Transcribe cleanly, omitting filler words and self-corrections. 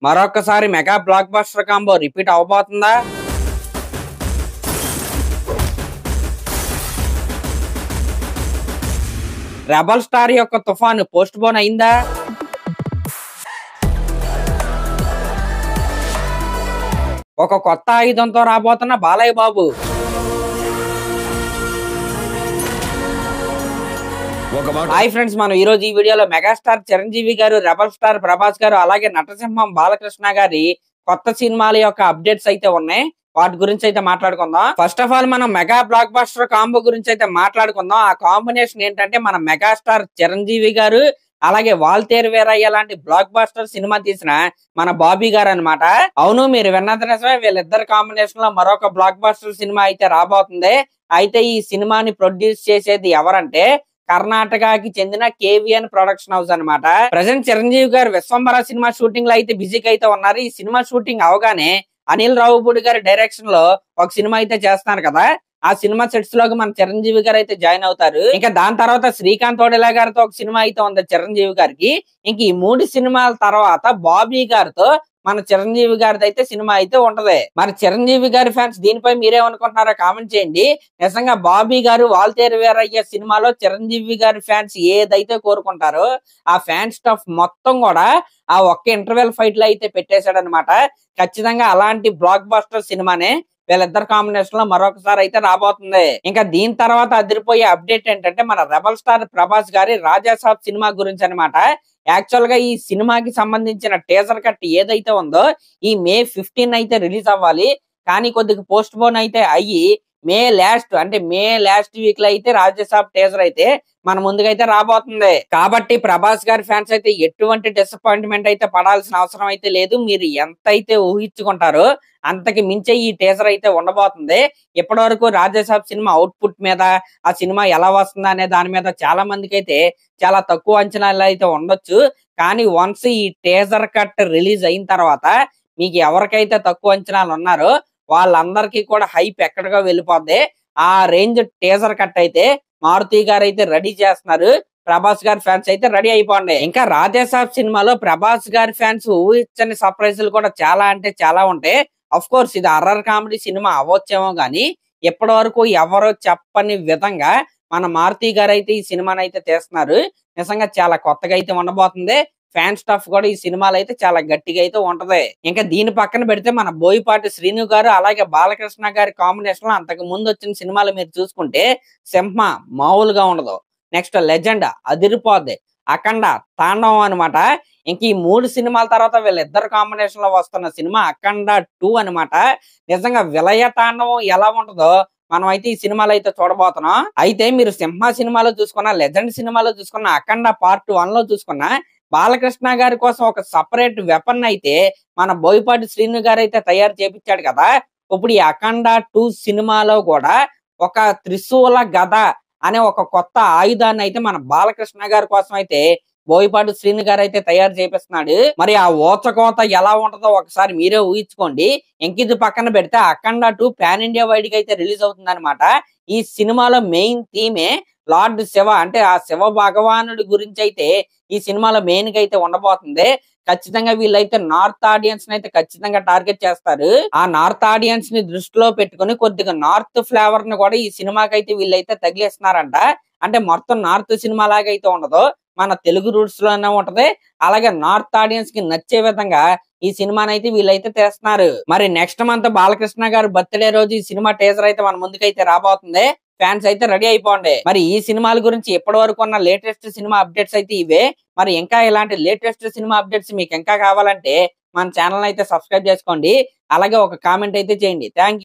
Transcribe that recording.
మరొకసారి mega blockbuster combo repeat అవబోతుందా? Rebel star యొక్క తుఫాను పోస్ట్ పోన్ అయిందా? ఒక కొత్త ఆయుధంతో రాబోతున్న బాలయ్య బాబు. హాయ్ ఫ్రెండ్స్, మనం ఈ రోజు ఈ వీడియోలో మెగాస్టార్ చిరంజీవి గారు, రెబల్ స్టార్ ప్రభాస్ గారు, అలాగే నటసింహం బాలకృష్ణ గారి కొత్త సినిమాల యొక్క అప్డేట్స్ అయితే ఉన్నాయి. వాటి గురించి అయితే మాట్లాడుకుందాం. ఫస్ట్ ఆఫ్ ఆల్ మనం మెగా బ్లాక్ బస్టర్ కాంబో గురించి అయితే మాట్లాడుకుందాం. ఆ కాంబినేషన్ ఏంటంటే మన మెగాస్టార్ చిరంజీవి గారు అలాగే వాల్తేరు వీరయ్య లాంటి బ్లాక్ బస్టర్ సినిమా తీసిన మన బాబీ గారు అన్నమాట. అవును, మీరు విన్నది నిజమే. వీళ్ళిద్దరు కాంబినేషన్ లో మరొక బ్లాక్ బస్టర్ సినిమా అయితే రాబోతుంది. అయితే ఈ సినిమాని ప్రొడ్యూస్ చేసేది ఎవరంటే కర్ణాటకకి చెందిన కేవిఎన్ ప్రొడక్షన్ హౌస్ అన్నమాట. ప్రజెంట్ చిరంజీవి గారు విశ్వంబర సినిమా షూటింగ్ లో అయితే బిజీగా అయితే ఉన్నారు. ఈ సినిమా షూటింగ్ అవగానే అనిల్ రావుపూడి గారి డైరెక్షన్ లో ఒక సినిమా అయితే చేస్తున్నారు కదా. ఆ సినిమా సెట్స్ లోకి మన చిరంజీవి గారు అయితే జాయిన్ అవుతారు. ఇంకా దాని తర్వాత శ్రీకాంత్ ఓడెలా గారితో ఒక సినిమా అయితే ఉంది చిరంజీవి గారికి. ఇంక ఈ 3 సినిమాల తర్వాత బాబీ గారితో మన చిరంజీవి గారిది అయితే సినిమా అయితే ఉంటది. మరి చిరంజీవి గారి ఫ్యాన్స్ దీనిపై మీరేమనుకుంటున్నారో కామెంట్ చేయండి. నిజంగా బాబీ గారు వాల్తేరు వీరయ్య సినిమాలో చిరంజీవి గారి ఫ్యాన్స్ ఏదైతే కోరుకుంటారో ఆ ఫ్యాన్ స్టఫ్ మొత్తం కూడా ఆ ఒక్క ఇంటర్వెల్ ఫైట్ లో అయితే పెట్టేశాడనమాట. ఖచ్చితంగా అలాంటి బ్లాక్ బస్టర్ సినిమానే వీళ్ళిద్దరు కాంబినేషన్ లో మరొకసారి అయితే రాబోతుంది. ఇంకా దీని తర్వాత అదిరిపోయే అప్డేట్ ఏంటంటే మన రెబల్ స్టార్ ప్రభాస్ గారి రాజాసాబ్ సినిమా గురించి అనమాట. యాక్చువల్ గా ఈ సినిమాకి సంబంధించిన టీజర్ కట్ ఏదైతే ఉందో ఈ మే 15 అయితే రిలీజ్ అవ్వాలి. కానీ కొద్దిగా పోస్ట్ పోన్ అయితే అయ్యి మే లాస్ట్ వీక్ లో అయితే రాజాసాబ్ టీజర్ అయితే మన ముందుకైతే రాబోతుంది. కాబట్టి ప్రభాస్ గారి ఫ్యాన్స్ అయితే ఎటువంటి డిసప్పాయింట్మెంట్ అయితే పడాల్సిన అవసరం అయితే లేదు. మీరు ఎంత అయితే ఊహించుకుంటారో అంతకి మించే ఈ టీజర్ అయితే ఉండబోతుంది. ఇప్పటి వరకు రాజాసాబ్ సినిమా అవుట్పుట్ మీద, ఆ సినిమా ఎలా వస్తుంది అనే దాని మీద చాలా మందికి అయితే చాలా తక్కువ అంచనాలు అయితే ఉండొచ్చు. కానీ వన్స్ ఈ టీజర్ కట్ రిలీజ్ అయిన తర్వాత మీకు ఎవరికైతే తక్కువ అంచనాలు ఉన్నారో వాళ్ళందరికీ కూడా హైప్ ఎక్కడిగా వెళ్ళిపోద్ది. ఆ రేంజ్ టీజర్ కట్ అయితే మారుతి గారు అయితే రెడీ చేస్తున్నారు. ప్రభాస్ గారి ఫ్యాన్స్ అయితే రెడీ అయిపోండి. ఇంకా రాజాసాబ్ సినిమాలో ప్రభాస్ గారి ఫ్యాన్స్ ఊహించని సర్ప్రైజులు కూడా చాలా అంటే చాలా ఉంటాయి. అఫ్ కోర్స్ ఇది హర్రర్ కామెడీ సినిమా అవ్వచ్చేమో గానీ ఇప్పటి వరకు ఎవరో చెప్పని విధంగా మన మారుతి గారు అయితే ఈ సినిమాని అయితే తీస్తున్నారు. నిజంగా చాలా కొత్తగా అయితే ఉండబోతుంది. ఫ్యాన్ స్టాఫ్ కూడా ఈ సినిమాలో అయితే చాలా గట్టిగా అయితే ఉంటది. ఇంకా దీని పక్కన పెడితే మన బోయపాటి శ్రీను గారు అలాగే బాలకృష్ణ గారి కాంబినేషన్ లో అంతకు ముందు వచ్చిన సినిమాలు మీరు చూసుకుంటే సింహ మామూలుగా ఉండదు, నెక్స్ట్ లెజెండ్ అదిరిపోద్ది, అఖండ, తాండవం అనమాట. ఇంక ఈ 3 సినిమాల తర్వాత వీళ్ళిద్దరు కాంబినేషన్ లో వస్తున్న సినిమా అఖండ 2 అనమాట. నిజంగా విలయ తాండవం ఎలా ఉంటుందో మనం అయితే ఈ సినిమాలో అయితే చూడబోతున్నాం. అయితే మీరు సింహ సినిమాలో చూసుకున్న, లెజెండ్ సినిమాలో చూసుకున్న, అఖండ పార్ట్ 1 లో చూసుకున్న బాలకృష్ణ గారి కోసం ఒక సపరేట్ వెపన్ అయితే మన బోయపాటి శ్రీను గారు అయితే తయారు చేపించాడు కదా. ఇప్పుడు ఈ అఖండ 2 సినిమాలో కూడా ఒక త్రిశూల గద అనే ఒక కొత్త ఆయుధాన్ని అయితే మన బాలకృష్ణ గారి కోసం అయితే బోయపాటి శ్రీను గారు అయితే తయారు చేపిస్తున్నాడు. మరి ఆ ఓచకోత ఎలా ఉంటుందో ఒకసారి మీరే ఊహించుకోండి. ఇంకిది పక్కన పెడితే అఖండ 2 పాన్ ఇండియా వైడ్ గా అయితే రిలీజ్ అవుతుంది అనమాట. ఈ సినిమాలో మెయిన్ థీమే లార్డ్ శివ, అంటే ఆ శివ భగవానుడి గురించి అయితే ఈ సినిమాలో మెయిన్ గా అయితే ఉండబోతుంది. ఖచ్చితంగా వీళ్ళైతే నార్త్ ఆడియన్స్ ని అయితే ఖచ్చితంగా టార్గెట్ చేస్తారు. ఆ నార్త్ ఆడియన్స్ ని దృష్టిలో పెట్టుకుని కొద్దిగా నార్త్ ఫ్లేవర్ ని కూడా ఈ సినిమాకి అయితే వీళ్ళైతే తగిలేస్తున్నారంట. అంటే మొత్తం నార్త్ సినిమా లాగా అయితే ఉండదు, మన తెలుగు రూట్స్ లోనే ఉంటది. అలాగే నార్త్ ఆడియన్స్ కి నచ్చే విధంగా ఈ సినిమాని అయితే వీళ్ళైతే తెస్తున్నారు. మరి నెక్స్ట్ మంత్ బాలకృష్ణ గారు బర్త్డే రోజు ఈ సినిమా టీజర్ అయితే మన ముందుకైతే రాబోతుంది. ఫ్యాన్స్ అయితే రెడీ అయిపోండి. మరి ఈ సినిమాల గురించి ఇప్పటి వరకు ఉన్న లేటెస్ట్ సినిమా అప్డేట్స్ అయితే ఇవే. మరి ఇంకా ఇలాంటి లేటెస్ట్ సినిమా అప్డేట్స్ మీకు ఇంకా కావాలంటే మన ఛానల్ అయితే సబ్స్క్రైబ్ చేసుకోండి. అలాగే ఒక కామెంట్ అయితే చేయండి. Thank you.